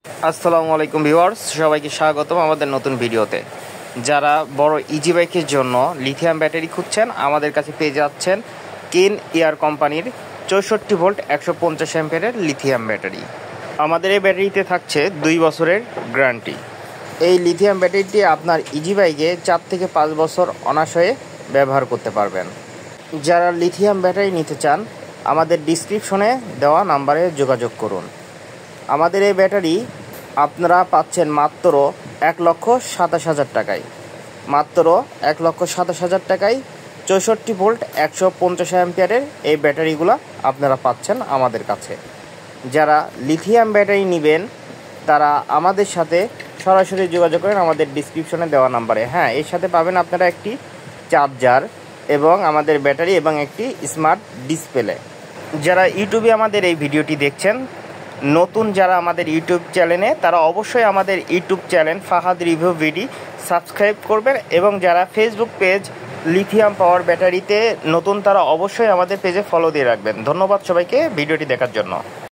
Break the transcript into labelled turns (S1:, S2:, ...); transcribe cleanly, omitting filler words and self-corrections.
S1: আসসালামু আলাইকুম ভিউয়ার্স, সবাইকে স্বাগতম আমাদের নতুন ভিডিওতে। যারা বড় ইজি বাইকের জন্য লিথিয়াম ব্যাটারি খুঁজছেন, আমাদের কাছে পেয়ে যাচ্ছেন কেন এয়ার কোম্পানির 64 ভোল্ট 150 অ্যাম্পিয়ারের লিথিয়াম ব্যাটারি। আমাদের এই ব্যাটারিতে থাকছে 2 বছরের গ্যারান্টি। এই লিথিয়াম ব্যাটারিটি আপনার ইজি বাইকে 4 থেকে 5 বছর অনায়াসে ব্যবহার করতে পারবেন। যারা লিথিয়াম ব্যাটারি নিতে চান, আমাদের ডিসক্রিপশনে দেওয়া নাম্বারে যোগাযোগ করুন। আমাদের এই ব্যাটারি আপনারা পাচ্ছেন মাত্র 1,27,000 টাকায়। মাত্র 1,27,000 টাকায় 64 ভোল্ট 150 অ্যাম্পিয়ারের এই ব্যাটারিগুলো আপনারা পাচ্ছেন আমাদের কাছে। যারা লিথিয়াম ব্যাটারি নেবেন তারা আমাদের সাথে সরাসরি যোগাযোগ করেন আমাদের ডিসক্রিপশনে দেওয়া নাম্বারে। হ্যাঁ, এর সাথে পাবেন আপনারা একটি চার্জার এবং আমাদের ব্যাটারি এবং একটি স্মার্ট ডিসপ্লে। যারা ইউটিউবে আমাদের এই ভিডিওটি দেখছেন, নতুন যারা আমাদের ইউটিউব চ্যানেলে, তারা অবশ্যই আমাদের ইউটিউব চ্যানেল ফাহাদ রিভিউ ভিডি সাবস্ক্রাইব করবেন, এবং যারা ফেসবুক পেজ লিথিয়াম পাওয়ার ব্যাটারিতে নতুন, তারা অবশ্যই আমাদের পেজে ফলো দিয়ে রাখবেন। ধন্যবাদ সবাইকে ভিডিওটি দেখার জন্য।